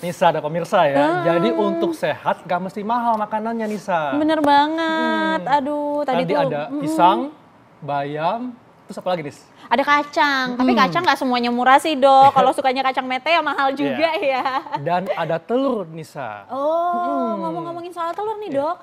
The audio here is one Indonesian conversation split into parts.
Nisa ada pemirsa ya, jadi untuk sehat gak mesti mahal makanannya Nisa. Bener banget, aduh tadi tuh ada pisang, bayam, terus apa lagi Nis? ada kacang, tapi kacang nggak semuanya murah sih dok. Kalau sukanya kacang mete ya mahal juga ya. Dan ada telur Nisa. Oh, ngomong-ngomongin soal telur nih dok,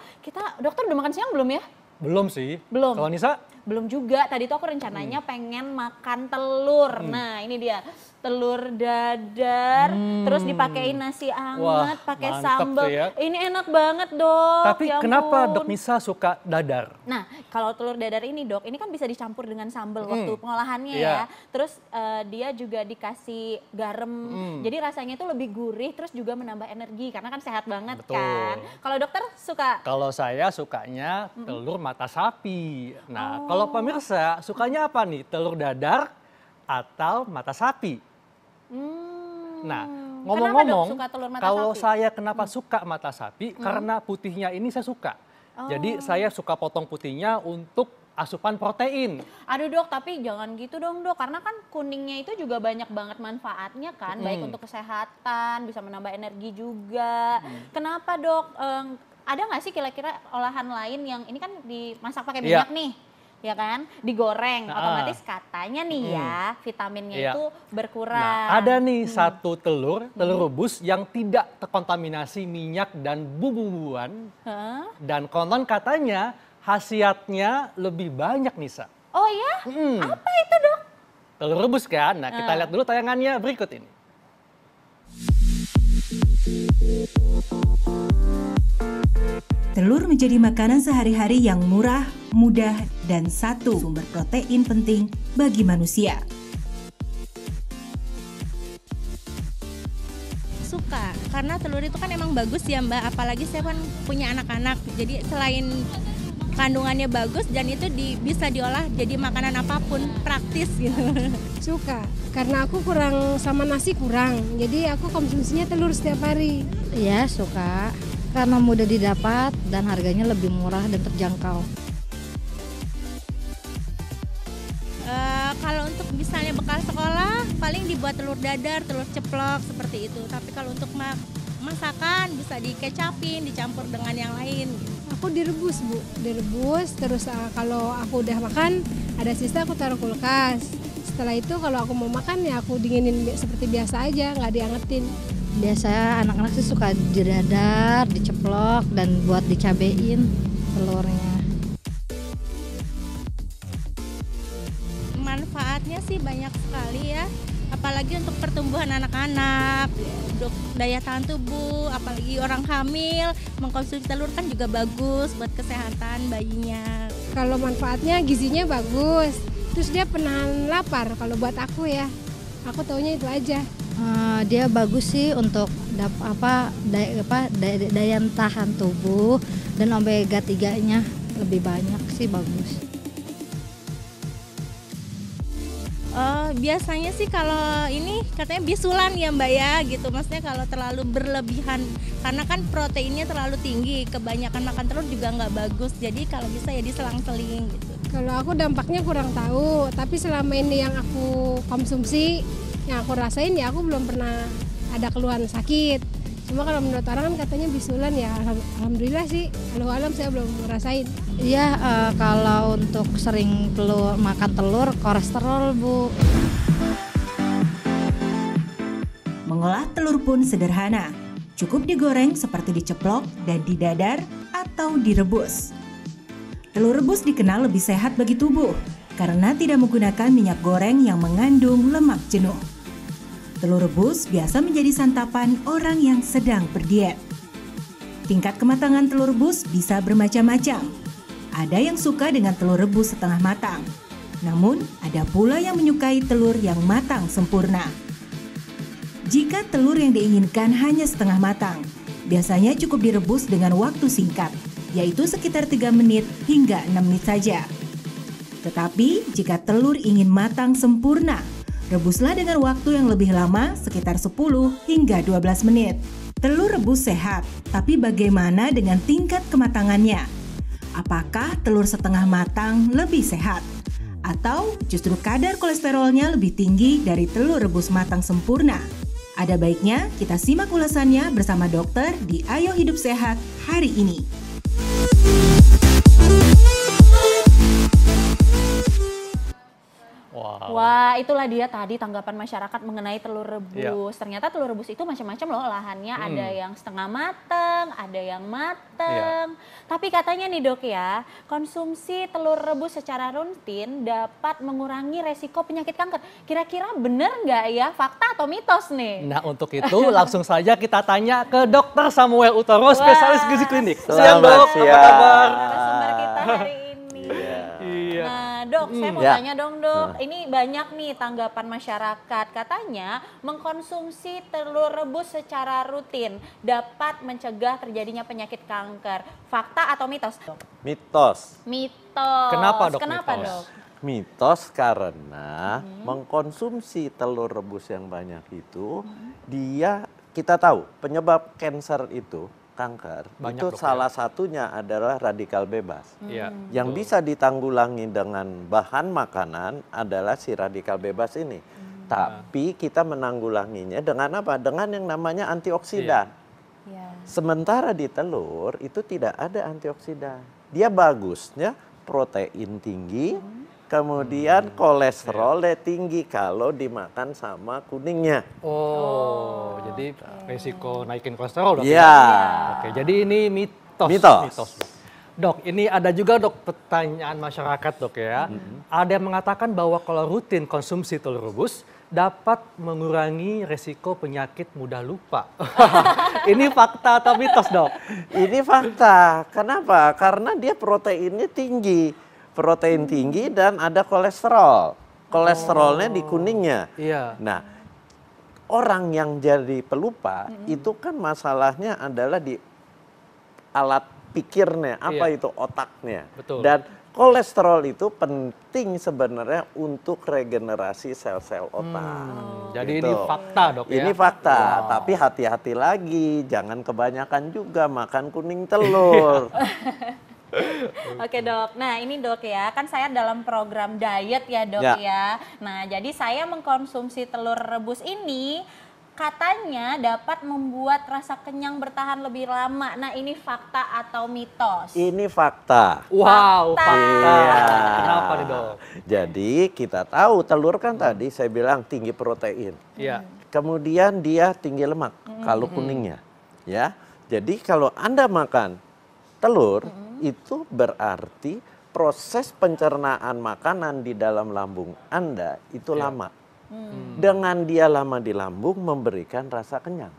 dokter udah makan siang belum ya? Belum sih. Belum. Kalau Nisa? Belum juga, tadi tuh aku rencananya pengen makan telur. Nah ini dia, telur dadar, terus dipakein nasi hangat, pakai sambal. Ya. Ini enak banget dok. Tapi ya kenapa dok Nisa suka dadar? Nah kalau telur dadar ini dok, ini kan bisa dicampur dengan sambal waktu pengolahannya ya. Terus dia juga dikasih garam, jadi rasanya itu lebih gurih, terus juga menambah energi karena kan sehat banget. Betul. Kan. Kalau dokter suka? Kalau saya sukanya telur mata sapi. Nah kalau pemirsa sukanya apa nih? Telur dadar atau mata sapi? Nah ngomong-ngomong, kalau saya kenapa suka mata sapi? Karena putihnya ini saya suka. Jadi saya suka potong putihnya untuk asupan protein. Aduh dok, tapi jangan gitu dong dok, karena kan kuningnya itu juga banyak banget manfaatnya kan, baik untuk kesehatan, bisa menambah energi juga. Kenapa dok? Ada nggak sih kira-kira olahan lain yang ini kan dimasak pakai minyak nih? Ya kan, digoreng, otomatis katanya nih ya vitaminnya itu berkurang. Nah, ada nih satu telur rebus yang tidak terkontaminasi minyak dan bumbu-bumbuan. Dan konon katanya khasiatnya lebih banyak Nisa. Oh ya? Apa itu dok? Telur rebus kan, nah kita lihat dulu tayangannya berikut ini. Telur menjadi makanan sehari-hari yang murah, mudah, dan satu sumber protein penting bagi manusia. Suka, karena telur itu kan emang bagus ya Mbak, apalagi saya kan punya anak-anak. Jadi selain kandungannya bagus dan itu bisa diolah jadi makanan apapun, praktis gitu. Suka, karena aku kurang sama nasi kurang, jadi aku konsumsinya telur setiap hari. Iya suka. Karena mudah didapat dan harganya lebih murah dan terjangkau. Kalau untuk misalnya bekal sekolah paling dibuat telur dadar, telur ceplok seperti itu. Tapi kalau untuk masakan bisa dikecapin, dicampur dengan yang lain. Aku direbus Bu, direbus terus kalau aku udah makan ada sisa aku taruh kulkas. Setelah itu kalau aku mau makan ya aku dinginin seperti biasa aja, nggak diangetin. Biasanya anak-anak sih suka didadar, diceplok, dan buat dicabein telurnya. Manfaatnya sih banyak sekali ya, apalagi untuk pertumbuhan anak-anak, untuk daya tahan tubuh, apalagi orang hamil, mengkonsumsi telur kan juga bagus buat kesehatan bayinya. Kalau manfaatnya gizinya bagus, terus dia penahan lapar kalau buat aku ya, aku taunya itu aja. Dia bagus sih untuk daya tahan tubuh dan omega 3-nya lebih banyak sih bagus. Biasanya sih kalau ini katanya bisulan ya Mbak ya gitu, maksudnya kalau terlalu berlebihan karena kan proteinnya terlalu tinggi, kebanyakan makan telur juga nggak bagus, jadi kalau bisa ya diselang-seling gitu. Kalau aku dampaknya kurang tahu, tapi selama ini yang aku konsumsi, yang aku rasain ya aku belum pernah ada keluhan sakit. Cuma kalau menurut orang kan katanya bisulan ya, alhamdulillah sih, alam saya belum ngerasain. Iya, kalau untuk sering makan telur, kolesterol Bu. Mengolah telur pun sederhana, cukup digoreng seperti diceplok dan didadar atau direbus. Telur rebus dikenal lebih sehat bagi tubuh karena tidak menggunakan minyak goreng yang mengandung lemak jenuh. Telur rebus biasa menjadi santapan orang yang sedang berdiet. Tingkat kematangan telur rebus bisa bermacam-macam. Ada yang suka dengan telur rebus setengah matang. Namun, ada pula yang menyukai telur yang matang sempurna. Jika telur yang diinginkan hanya setengah matang, biasanya cukup direbus dengan waktu singkat, yaitu sekitar 3 menit hingga 6 menit saja. Tetapi, jika telur ingin matang sempurna, rebuslah dengan waktu yang lebih lama, sekitar 10 hingga 12 menit. Telur rebus sehat, tapi bagaimana dengan tingkat kematangannya? Apakah telur setengah matang lebih sehat? Atau justru kadar kolesterolnya lebih tinggi dari telur rebus matang sempurna? Ada baiknya kita simak ulasannya bersama dokter di Ayo Hidup Sehat hari ini. Wow. Wah, itulah dia tadi tanggapan masyarakat mengenai telur rebus. Ternyata telur rebus itu macam-macam loh olahannya. Ada yang setengah mateng, ada yang mateng. Tapi katanya nih dok ya, konsumsi telur rebus secara rutin dapat mengurangi resiko penyakit kanker. Kira-kira bener nggak ya, fakta atau mitos nih? Nah untuk itu langsung saja kita tanya ke Dokter Samuel Utoro, spesialis gizi klinik. Selamat Dok, apa siang. kabar? Narasumber kita hari ini. Iya. Nah dok, saya mau tanya dong dok, ini banyak nih tanggapan masyarakat. Katanya mengkonsumsi telur rebus secara rutin dapat mencegah terjadinya penyakit kanker. Fakta atau mitos? Mitos. Mitos. Kenapa, Dok, Kenapa mitos? dok? Mitos karena mengkonsumsi telur rebus yang banyak itu, kita tahu penyebab kanker itu, kanker, Banyak, itu Dok, salah satunya adalah radikal bebas. Iya. Yang bisa ditanggulangi dengan bahan makanan adalah si radikal bebas ini. Tapi kita menanggulanginya dengan apa? Dengan yang namanya antioksidan. Ya. Sementara di telur itu tidak ada antioksidan. Dia bagusnya protein tinggi, kemudian kolesterolnya tinggi kalau dimakan sama kuningnya. Oh, jadi resiko naikin kolesterol dok? Iya. Oke, jadi ini mitos. Mitos. Dok. Dok, ini ada juga dok pertanyaan masyarakat dok ya. Ada yang mengatakan bahwa kalau rutin konsumsi telur rebus dapat mengurangi resiko penyakit mudah lupa. Ini fakta atau mitos dok? Ini fakta. Kenapa? Karena dia proteinnya tinggi. Protein tinggi dan ada kolesterol. Kolesterolnya di kuningnya. Iya. Nah, orang yang jadi pelupa itu kan masalahnya adalah di alat pikirnya, apa Iya. itu otaknya. Betul. Dan kolesterol itu penting sebenarnya untuk regenerasi sel-sel otak. Jadi Gitu. ini fakta dok ya? Ini fakta, tapi hati-hati lagi, jangan kebanyakan juga makan kuning telur. Oke dok, nah ini dok ya, kan saya dalam program diet ya dok Ya. ya. Nah jadi saya mengkonsumsi telur rebus ini katanya dapat membuat rasa kenyang bertahan lebih lama. Nah ini fakta atau mitos? Ini fakta. Wow, Fakta. fakta. Iya. Kenapa nih dok? Jadi kita tahu telur kan tadi saya bilang tinggi protein. Iya. Kemudian dia tinggi lemak kalau kuningnya. Ya. Jadi kalau Anda makan telur itu berarti proses pencernaan makanan di dalam lambung Anda itu lama. Dengan dia lama di lambung memberikan rasa kenyang.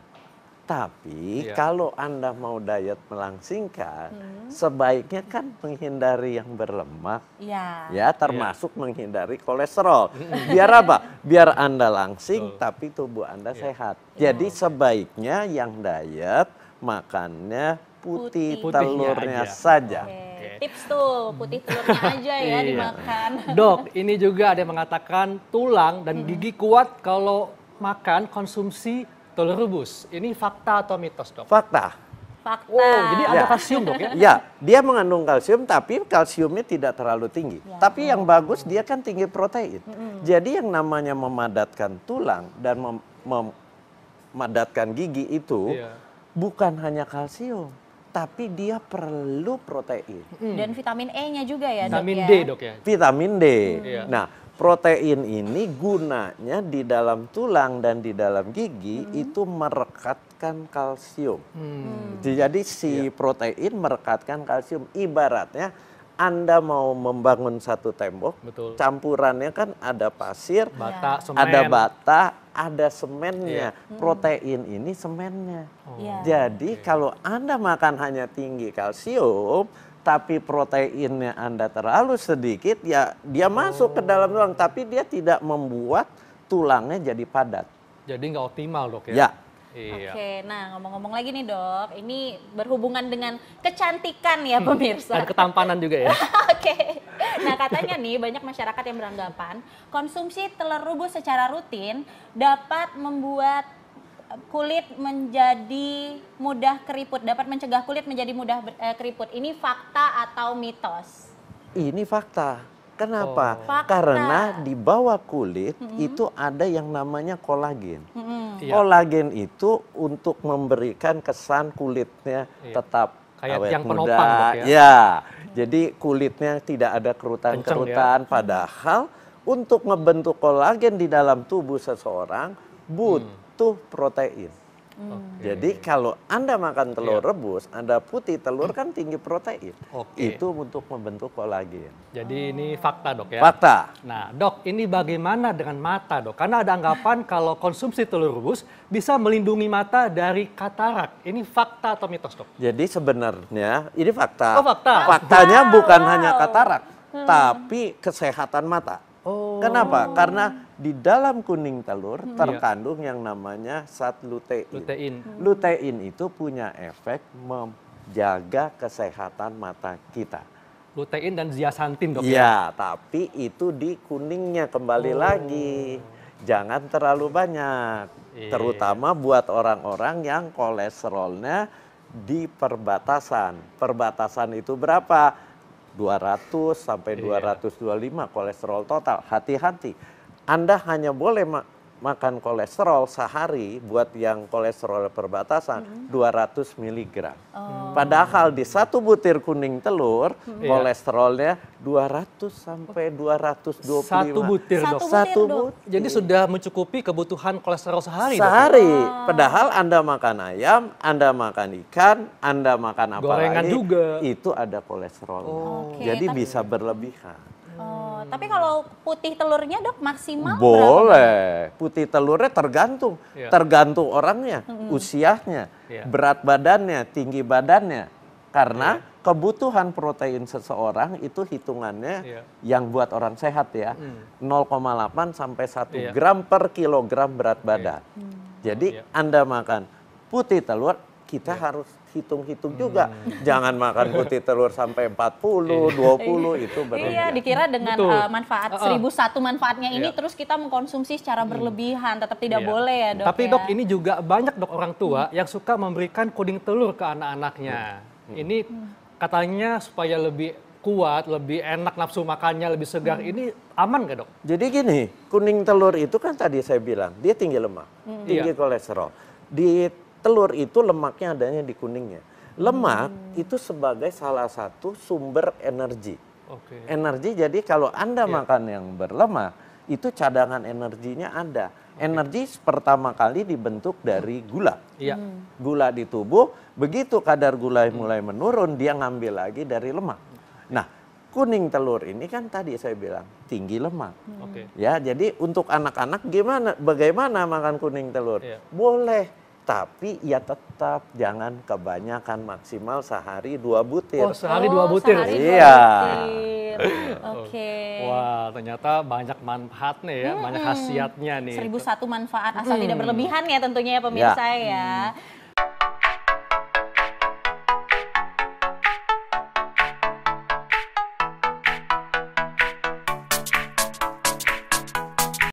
Tapi kalau Anda mau diet melangsingkan, sebaiknya kan menghindari yang berlemak, Iya. ya termasuk menghindari kolesterol. Biar apa? Biar Anda langsing tapi tubuh Anda sehat. Jadi sebaiknya yang diet makannya putih Putihnya telurnya aja. saja. Oke. Tips tuh, putih telurnya aja ya Iya. dimakan. Dok, ini juga ada yang mengatakan tulang dan gigi kuat kalau makan konsumsi telur rebus. Ini fakta atau mitos dok? Fakta. Fakta. Oh, jadi ada Ya. kalsium dok ya? Ya, dia mengandung kalsium tapi kalsiumnya tidak terlalu tinggi. Tapi yang bagus dia kan tinggi protein. Jadi yang namanya memadatkan tulang dan memadatkan gigi itu Iya. bukan hanya kalsium, tapi dia perlu protein. Dan vitamin E-nya juga ya dok Vitamin ya? D dok ya? Vitamin D. Iya. Nah, protein ini gunanya di dalam tulang dan di dalam gigi itu merekatkan kalsium. Jadi si protein merekatkan kalsium. Ibaratnya Anda mau membangun satu tembok, Betul. campurannya kan ada pasir, Bata, semen. ada bata, ada semennya. Protein ini semennya. Iya. Jadi kalau Anda makan hanya tinggi kalsium, tapi proteinnya Anda terlalu sedikit, ya dia masuk ke dalam tulang, tapi dia tidak membuat tulangnya jadi padat. Jadi nggak optimal dok ya? Ya. Iya. Oke, nah ngomong-ngomong lagi nih dok, ini berhubungan dengan kecantikan ya pemirsa. Dan ketampanan juga ya? Oke, nah katanya nih banyak masyarakat yang beranggapan konsumsi telur rebus secara rutin dapat membuat kulit menjadi mudah keriput, dapat mencegah kulit menjadi mudah keriput. Ini fakta atau mitos? Ini fakta. Kenapa? Karena di bawah kulit itu ada yang namanya kolagen. Iya. Kolagen itu untuk memberikan kesan kulitnya tetap Kayak awet yang muda. penopang, Dok, ya? Ya, jadi kulitnya tidak ada kerutan-kerutan. Kenceng, Padahal untuk membentuk kolagen di dalam tubuh seseorang butuh protein. Jadi kalau Anda makan telur rebus, Anda putih telur kan tinggi protein. Itu untuk membentuk kolagen. Jadi ini fakta, Dok, ya? Fakta. Nah, Dok, ini bagaimana dengan mata, Dok? Karena ada anggapan kalau konsumsi telur rebus bisa melindungi mata dari katarak. Ini fakta atau mitos, Dok? Jadi sebenarnya ini fakta. Oh, fakta. Faktanya bukan hanya katarak, tapi kesehatan mata. Kenapa? Karena di dalam kuning telur terkandung yang namanya zat lutein. Lutein itu punya efek menjaga kesehatan mata kita. Lutein dan zeaxanthin, Dok, ya? Iya, tapi itu di kuningnya kembali lagi. Jangan terlalu banyak. Terutama buat orang-orang yang kolesterolnya di perbatasan. Perbatasan itu berapa? 200 sampai 225 kolesterol total. Hati-hati. Anda hanya boleh makan kolesterol sehari buat yang kolesterol perbatasan 200 mg. Padahal di satu butir kuning telur kolesterolnya 200 sampai 225. Satu butir, Dok. Satu butir. Jadi sudah mencukupi kebutuhan kolesterol sehari, Dok? Sehari. Padahal Anda makan ayam, Anda makan ikan, Anda makan apa gorengan lagi, juga. itu ada kolesterol. Jadi bisa berlebihan. Tapi kalau putih telurnya, Dok, maksimal berapa? Boleh. Putih telurnya tergantung. Iya. Tergantung orangnya, usianya, berat badannya, tinggi badannya. Karena kebutuhan protein seseorang itu hitungannya yang buat orang sehat ya, 0,8 sampai 1 gram per kilogram berat badan. Jadi Anda makan putih telur, kita harus hitung-hitung juga. Jangan makan putih telur sampai 40, 20 itu berlebihan. Iya, dikira dengan manfaat 1001 manfaatnya ini terus kita mengkonsumsi secara berlebihan, tetap tidak boleh ya, Dok. Tapi, Dok, ini juga banyak, Dok, orang tua yang suka memberikan kuning telur ke anak-anaknya. Ini katanya supaya lebih kuat, lebih enak nafsu makannya, lebih segar. Ini aman nggak, Dok? Jadi gini, kuning telur itu kan tadi saya bilang, dia tinggi lemak, tinggi kolesterol. Di telur itu lemaknya adanya di kuningnya. Lemak itu sebagai salah satu sumber energi. Energi, jadi kalau Anda makan yang berlemak, itu cadangan energinya ada. Energi pertama kali dibentuk dari gula. Gula di tubuh, begitu kadar gula mulai menurun, dia ngambil lagi dari lemak. Nah, kuning telur ini kan tadi saya bilang tinggi lemak. Ya, jadi untuk anak-anak bagaimana makan kuning telur? Boleh. Tapi ya tetap jangan kebanyakan, maksimal sehari 2 butir. Oh, sehari 2 butir? Iya. Wah, ternyata banyak manfaatnya ya, banyak khasiatnya nih. 1001 manfaat asal tidak berlebihan ya tentunya ya pemirsa ya.